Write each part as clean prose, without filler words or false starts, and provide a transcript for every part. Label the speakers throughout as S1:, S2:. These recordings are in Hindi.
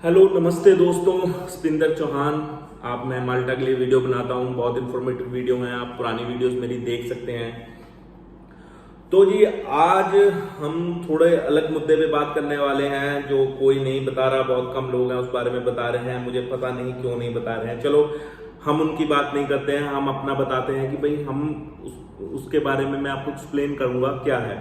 S1: हेलो नमस्ते दोस्तों, स्पिंदर चौहान। आप मैं माल्टा के लिए वीडियो बनाता हूँ। बहुत इन्फॉर्मेटिव वीडियो हैं, आप पुरानी वीडियोस मेरी देख सकते हैं। तो जी आज हम थोड़े अलग मुद्दे पे बात करने वाले हैं जो कोई नहीं बता रहा, बहुत कम लोग हैं उस बारे में बता रहे हैं। मुझे पता नहीं क्यों नहीं बता रहे हैं। चलो हम उनकी बात नहीं करते हैं, हम अपना बताते हैं कि भाई हम उसके बारे में मैं आपको एक्सप्लेन करूंगा क्या है।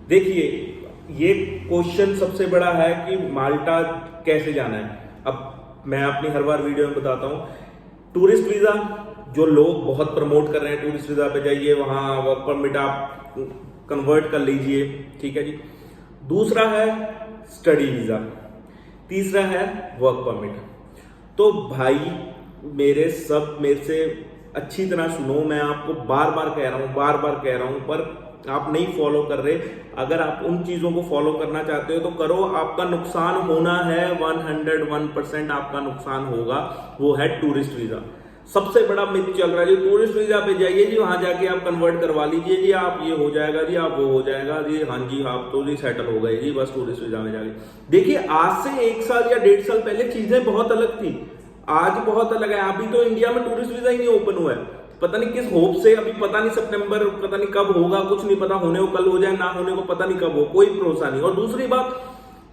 S1: देखिए, ये क्वेश्चन सबसे बड़ा है कि माल्टा कैसे जाना है। अब मैं अपनी हर बार वीडियो में बताता हूँ, टूरिस्ट वीजा जो लोग बहुत प्रमोट कर रहे हैं, टूरिस्ट वीजा पे जाइए, वहां वर्क परमिट आप कन्वर्ट कर लीजिए, ठीक है जी। दूसरा है स्टडी वीजा, तीसरा है वर्क परमिट। तो भाई मेरे से अच्छी तरह सुनो, मैं आपको बार बार कह रहा हूं, पर आप नहीं फॉलो कर रहे। अगर आप उन चीजों को फॉलो करना चाहते हो तो करो, आपका नुकसान होना है, 101% आपका नुकसान होगा। वो है टूरिस्ट वीजा। सबसे बड़ा मिथ चल रहा है जी, टूरिस्ट वीजा पे जाइए जी, वहां जाके आप कन्वर्ट करवा लीजिए जी, आप ये हो जाएगा जी, आप वो हो जाएगा जी, हाँ जी आप तो जी सेटल हो गए जी बस टूरिस्ट वीजा में जाके। देखिए, आज से 1 साल या 1.5 साल पहले चीजें बहुत अलग थी, आज बहुत अलग है। अभी तो इंडिया में टूरिस्ट वीजा ही नहीं ओपन हुआ है, पता नहीं किस होप से। अभी पता नहीं सितंबर, पता नहीं कब होगा, कुछ नहीं पता, होने को कल हो जाए, ना होने को पता नहीं कब हो, कोई भरोसा नहीं। और दूसरी बात,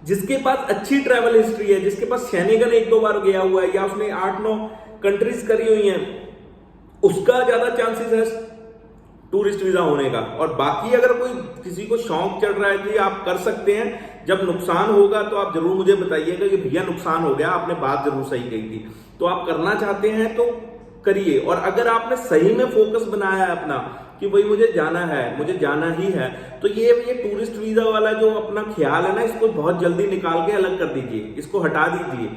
S1: जिसके पास अच्छी ट्रैवल हिस्ट्री है, जिसके पास शैनिगन 1-2 बार गया हुआ है या उसने 8-9 कंट्रीज करी हुई हैं, उसका ज्यादा चांसेस है टूरिस्ट वीजा होने का। और बाकी अगर कोई किसी को शौक चढ़ रहा है कि आप कर सकते हैं, जब नुकसान होगा तो आप जरूर मुझे बताइएगा कि भैया नुकसान हो गया, आपने बात जरूर सही कही थी। तो आप करना चाहते हैं तो करिए। और अगर आपने सही में फोकस बनाया है अपना कि भाई मुझे जाना है, मुझे जाना ही है, तो ये टूरिस्ट वीजा वाला जो अपना ख्याल है ना, इसको बहुत जल्दी निकाल के अलग कर दीजिए, इसको हटा दीजिए,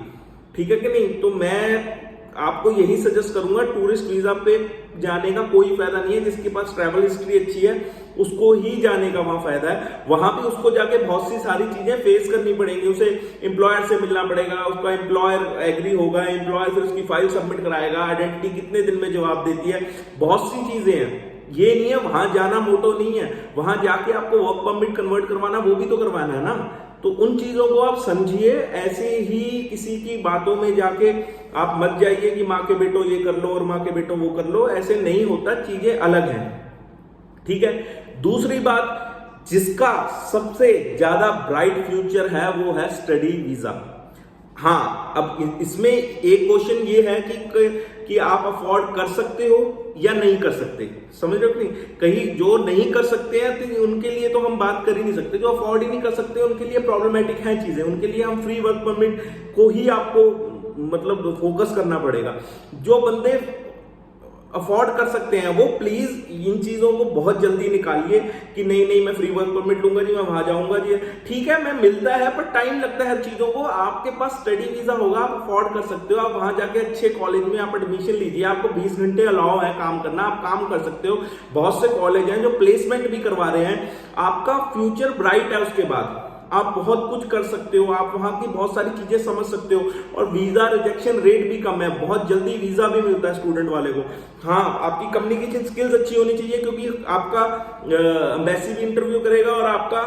S1: ठीक है कि नहीं। तो मैं आपको यही सजेस्ट करूंगा, टूरिस्ट वीजा पे जाने का कोई फायदा नहीं है। जिसके पास ट्रैवल हिस्ट्री अच्छी है उसको ही जाने का वहां फायदा है। वहां पे उसको जाके बहुत सी सारी चीजें फेस करनी पड़ेंगी, उसे एम्प्लॉयर से मिलना पड़ेगा, उसका एम्प्लॉयर एग्री होगा, एम्प्लॉयर फिर उसकी फाइल सबमिट कराएगा, आइडेंटिटी कितने दिन में जवाब देती है, बहुत सी चीजें हैं। ये नहीं है वहां जाना मोटो नहीं है, वहां जाके आपको वर्क परमिट कन्वर्ट करवाना, वो भी तो करवाना है ना। तो उन चीजों को आप समझिए, ऐसे ही किसी की बातों में जाके आप मत जाइए कि माँ के बेटो ये कर लो और माँ के बेटो वो कर लो, ऐसे नहीं होता, चीजें अलग हैं, ठीक है। दूसरी बात, जिसका सबसे ज्यादा ब्राइट फ्यूचर है वो है स्टडी वीजा। हाँ, अब इसमें एक क्वेश्चन ये है कि आप अफोर्ड कर सकते हो या नहीं कर सकते, समझ रहे हो कि नहीं। कहीं जो नहीं कर सकते हैं तो उनके लिए तो हम बात कर ही नहीं सकते, जो अफोर्ड ही नहीं कर सकते उनके लिए प्रॉब्लमेटिक है चीजें, उनके लिए हम फ्री वर्क परमिट को ही आपको मतलब फोकस करना पड़ेगा। जो बंदे अफोर्ड कर सकते हैं वो प्लीज इन चीजों को बहुत जल्दी निकालिए कि नहीं मैं फ्री वर्क परमिट लूंगा जी, मैं वहां जाऊंगा जी, ठीक है मैं मिलता है पर टाइम लगता है हर चीजों को। आपके पास स्टडी वीजा होगा, आप अफोर्ड कर सकते हो, आप वहां जाके अच्छे कॉलेज में आप एडमिशन लीजिए, आपको 20 घंटे अलाउ है काम करना, आप काम कर सकते हो। बहुत से कॉलेज हैं जो प्लेसमेंट भी करवा रहे हैं, आपका फ्यूचर ब्राइट है। उसके बाद आप बहुत कुछ कर सकते हो, आप वहां की बहुत सारी चीजें समझ सकते हो, और वीजा रिजेक्शन रेट भी कम है, बहुत जल्दी वीजा भी मिलता है स्टूडेंट वाले को। हाँ, आपकी कम्युनिकेशन स्किल्स अच्छी होनी चाहिए, क्योंकि आपका एम्बेसी भी इंटरव्यू करेगा और आपका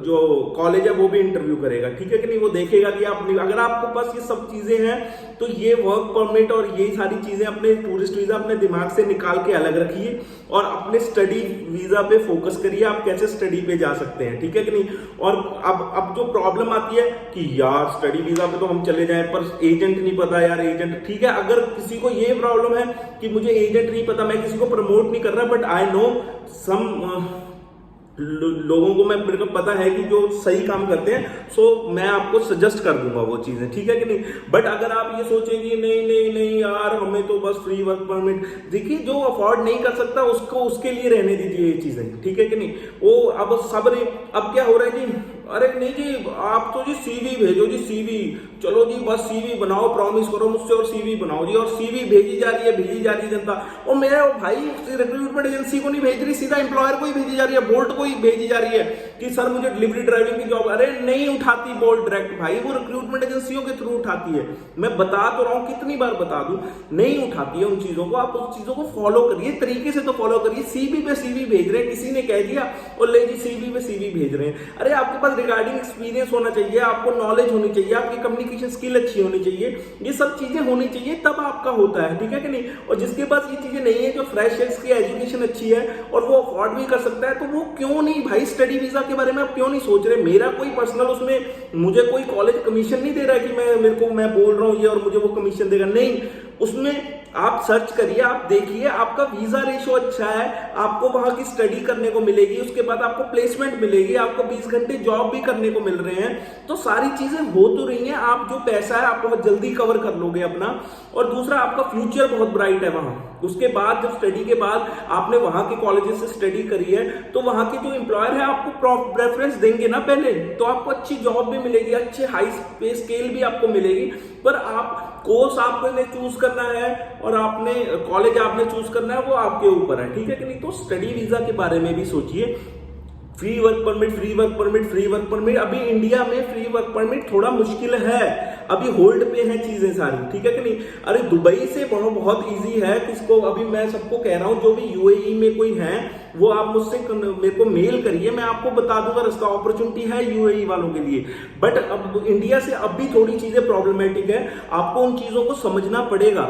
S1: जो कॉलेज है वो भी इंटरव्यू करेगा, ठीक है कि नहीं। वो देखेगा कि आप, अगर आपके पास ये सब चीजें हैं तो ये वर्क परमिट और ये सारी चीजें अपने टूरिस्ट वीजा अपने दिमाग से निकाल के अलग रखिए और अपने स्टडी वीजा पे फोकस करिए, आप कैसे स्टडी पे जा सकते हैं, ठीक है कि नहीं। और अब जो प्रॉब्लम आती है कि यार स्टडी वीजा पे तो हम चले जाएं पर एजेंट नहीं पता, यार एजेंट, ठीक है। अगर किसी को ये प्रॉब्लम है कि मुझे एजेंट नहीं पता, मैं किसी को प्रमोट नहीं कर रहा, बट आई नो सम लोगों को मेरे को पता है कि जो सही काम करते हैं, सो मैं आपको सजेस्ट कर दूंगा वो चीजें, ठीक है कि नहीं। बट अगर आप ये सोचेंगे नहीं यार हमें तो बस फ्री वर्क परमिट, देखिए जो अफोर्ड नहीं कर सकता उसको उसके लिए रहने दीजिए ये चीजें, ठीक है कि नहीं। वो अब सब ने, अब क्या हो रहा है जी, अरे नहीं जी आप तो जी सीवी भेजो जी, सीवी, चलो जी बस सीवी बनाओ, प्रॉमिस करो मुझसे और सीवी बनाओ जी, और सीवी भेजी जा रही है जनता। और मेरे भाई रिक्रूटमेंट एजेंसी को नहीं भेज रही, सीधा एम्प्लॉयर को ही भेजी जा रही है, बोल्ट को ही भेजी जा रही है कि सर मुझे डिलीवरी ड्राइविंग की जॉब, अरे नहीं उठाती बोल डायरेक्ट भाई, वो रिक्रूटमेंट एजेंसियों के थ्रू उठाती है। मैं बता तो रहा हूं, कितनी बार बता दूं, नहीं उठाती है उन चीजों को। आप उस चीजों को फॉलो करिए, तरीके से तो फॉलो करिए। सीवी पे सीवी भेज रहे हैं, किसी ने कह दिया और ले जी सीवी पे सीवी भेज रहे हैं। अरे आपके पास रिगार्डिंग एक्सपीरियंस होना चाहिए, आपको नॉलेज होनी चाहिए, आपकी कम्युनिकेशन स्किल अच्छी होनी चाहिए, ये सब चीजें होनी चाहिए, तब आपका होता है, ठीक है कि नहीं। और जिसके पास ये चीजें नहीं है, जो फ्रेशर्स की एजुकेशन अच्छी है और वो अफोर्ड भी कर सकता है, तो वो क्यों नहीं भाई स्टडी वीजा के बारे में आप क्यों नहीं सोच रहे। मेरा कोई पर्सनल उसमें मुझे कोई कॉलेज कमीशन नहीं दे रहा है कि मैं बोल रहा हूं ये और मुझे वो कमीशन देगा, नहीं। उसमें आप सर्च करिए, आप देखिए, आपका वीजा रेशो अच्छा है, आपको वहां की स्टडी करने को मिलेगी, उसके बाद आपको प्लेसमेंट मिलेगी, आपको 20 घंटे जॉब भी करने को मिल रहे हैं, तो सारी चीजें हो तो रही हैं। आप जो पैसा है आप बहुत जल्दी कवर कर लोगे अपना। और दूसरा, आपका फ्यूचर बहुत ब्राइट है वहां। उसके बाद जब स्टडी के बाद आपने वहां के कॉलेजेस से स्टडी करी है, तो वहां के जो एम्प्लॉयर है आपको प्रेफरेंस देंगे ना पहले, तो आपको अच्छी जॉब भी मिलेगी, अच्छे हाई पे स्केल भी आपको मिलेगी। पर आप कोर्स आपने चूज करना है और आपने कॉलेज आपने चूज करना है, वो आपके ऊपर है, ठीक है कि नहीं। तो स्टडी वीजा के बारे में भी सोचिए। Free work permit, free work permit, free work permit, अभी इंडिया में फ्री वर्क परमिट थोड़ा मुश्किल है, अभी होल्ड पे है चीजें सारी, ठीक है कि नहीं। अरे दुबई से बहुत इजी है, किसको अभी मैं सबको कह रहा हूं, जो भी यूएई में कोई है वो आप मुझसे मेरे को मेल करिए, मैं आपको बता दूंगा रास्ता, अपॉर्चुनिटी है यूएई वालों के लिए। बट अब इंडिया से अब भी थोड़ी चीजें प्रॉब्लमेटिक है, आपको उन चीजों को समझना पड़ेगा,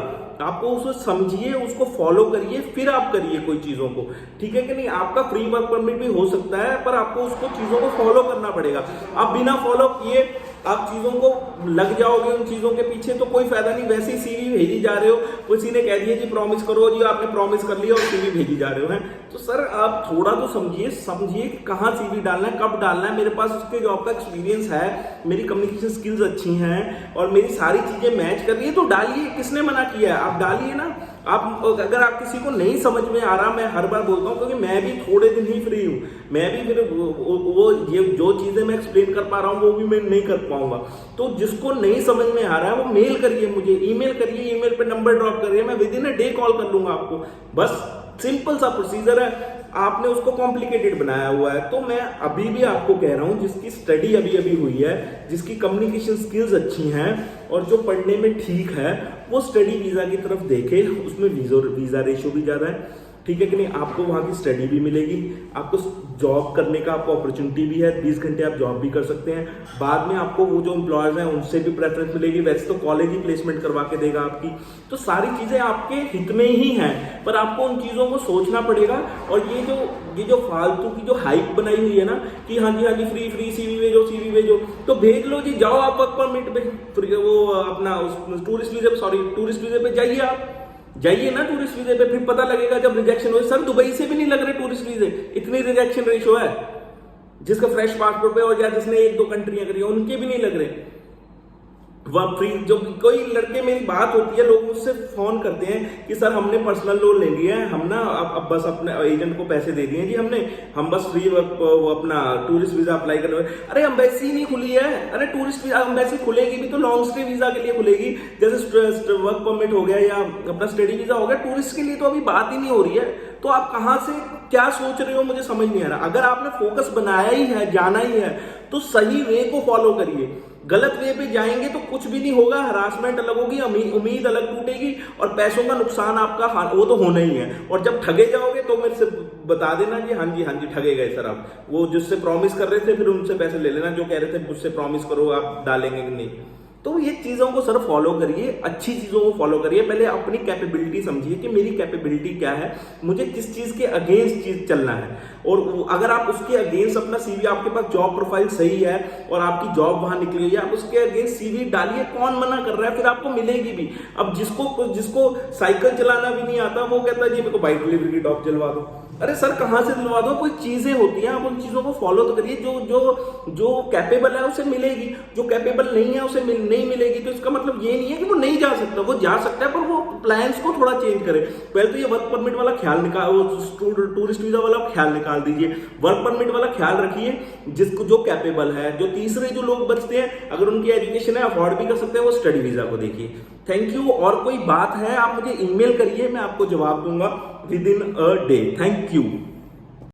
S1: आपको उसको समझिए, उसको फॉलो करिए, फिर आप करिए कोई चीजों को, ठीक है कि नहीं। आपका फ्री वर्क परमिट भी हो सकता है, पर आपको उसको चीजों को फॉलो करना पड़ेगा। आप बिना फॉलो किए आप चीजों को लग जाओगे उन चीजों के पीछे, तो कोई फायदा नहीं। वैसे ही सीवी भेजी जा रहे हो, किसी ने कह दिया जी प्रॉमिस करो, जी आपने प्रॉमिस कर लिया और सीवी भेजी जा रहे हो हैं। तो सर आप थोड़ा तो समझिए कहाँ सीवी डालना है, कब डालना है। मेरे पास उसके जॉब का एक्सपीरियंस है, मेरी कम्युनिकेशन स्किल्स अच्छी हैं और मेरी सारी चीजें मैच कर रही है, तो डालिए, किसने मना किया है, आप डालिए ना। आप अगर आप किसी को नहीं समझ में आ रहा, मैं हर बार बोलता हूँ क्योंकि मैं भी थोड़े दिन ही फ्री हूँ, मैं भी फिर वो ये जो चीजें मैं एक्सप्लेन कर पा रहा हूँ वो भी मैं नहीं कर पाऊंगा। तो जिसको नहीं समझ में आ रहा है वो मेल करिए मुझे, ईमेल करिए, ईमेल पे नंबर ड्रॉप करिए, मैं with in a day call कर लूंगा आपको। बस सिंपल सा प्रोसीजर है, आपने उसको कॉम्प्लिकेटेड बनाया हुआ है। तो मैं अभी भी आपको कह रहा हूं, जिसकी स्टडी अभी अभी हुई है, जिसकी कम्युनिकेशन स्किल्स अच्छी हैं और जो पढ़ने में ठीक है, वो स्टडी वीजा की तरफ देखे, उसमें वीजा रेशो भी ज्यादा है, ठीक है कि नहीं। आपको वहां की स्टडी भी मिलेगी, आपको जॉब करने का आपको अपॉर्चुनिटी भी है, 20 घंटे आप जॉब भी कर सकते हैं। बाद में आपको वो जो एम्प्लॉयर्स हैं उनसे भी प्रेफरेंस मिलेगी, वैसे तो कॉलेज ही प्लेसमेंट करवा के देगा आपकी। तो सारी चीजें आपके हित में ही हैं, पर आपको उन चीजों को सोचना पड़ेगा। और ये जो फालतू की जो हाइप बनाई हुई है ना कि हाँ जी फ्री सीवी भेजो, तो भेज लो जी, जाओ आप वर्क परमिट पे, वो अपना टूरिस्ट वीजे पे जाइए ना टूरिस्ट वीजे पे, फिर पता लगेगा जब रिजेक्शन हो। सर दुबई से भी नहीं लग रहे टूरिस्ट वीजे, इतनी रिजेक्शन रेशो है। जिसका फ्रेश पासपोर्ट पे और या जिसने 1-2 कंट्रियां करी उनके भी नहीं लग रहे। वह फ्री, जो कोई लड़के, मेरी बात होती है, लोग मुझसे फोन करते हैं कि सर हमने पर्सनल लोन ले लिया है, हम ना अब बस अपने एजेंट को पैसे दे दिए जी हम बस फ्री अपना टूरिस्ट वीजा अप्लाई कर रहे हैं। अरे एम्बेसी नहीं खुली है, अरे टूरिस्ट वीजा एम्बेसी खुलेगी भी तो लॉन्ग स्टे वीजा के लिए खुलेगी, जैसे वर्क परमिट हो गया या अपना स्टडी वीजा हो गया, टूरिस्ट के लिए तो अभी बात ही नहीं हो रही है। तो आप कहां से क्या सोच रहे हो, मुझे समझ नहीं आ रहा। अगर आपने फोकस बनाया ही है, जाना ही है, तो सही वे को फॉलो करिए। गलत वे पे जाएंगे तो कुछ भी नहीं होगा, हरासमेंट अलग होगी, उम्मीद अलग टूटेगी और पैसों का नुकसान आपका वो तो होना ही है। और जब ठगे जाओगे तो मेरे से बता देना कि हाँ जी ठगे गए सर आप, वो जिससे प्रॉमिस कर रहे थे फिर उनसे पैसे ले लेना, जो कह रहे थे मुझसे प्रॉमिस करो आप डालेंगे कि नहीं। तो ये चीजों को सर फॉलो करिए, अच्छी चीजों को फॉलो करिए। पहले अपनी कैपेबिलिटी समझिए कि मेरी कैपेबिलिटी क्या है, मुझे किस चीज के अगेंस्ट चीज चलना है। और अगर आप उसके अगेंस्ट अपना सीवी, आपके पास जॉब प्रोफाइल सही है और आपकी जॉब वहां निकली हुई है, आप उसके अगेंस्ट सीवी डालिए, कौन मना कर रहा है, फिर आपको मिलेगी भी। अब जिसको साइकिल चलाना भी नहीं आता वो कहता है जी मेरे को बाइक डिलीवरी की जॉब दिलवा दो। अरे सर कहां से दिलवा दो, कोई चीजें होती हैं, आप उन चीजों को फॉलो तो करिए। जो कैपेबल है उसे मिलेगी, जो कैपेबल नहीं है उसे नहीं मिलेगी। तो इसका मतलब ये नहीं है कि वो नहीं जा सकता, वो जा सकता है, पर वो प्लान्स को थोड़ा चेंज करे। पहले तो ये वर्क परमिट वाला ख्याल निकाल, टूरिस्ट वीजा वाला ख्याल निकाल दीजिए, वर्क परमिट वाला ख्याल रखिए। जिसको जो कैपेबल है, जो तीसरे जो लोग बचते हैं, अगर उनकी एजुकेशन है, अफोर्ड भी कर सकते हैं, वो स्टडी वीजा को देखिए। Thank you. और कोई बात है आप मुझे ईमेल करिए, मैं आपको जवाब दूंगा with in a day. Thank you.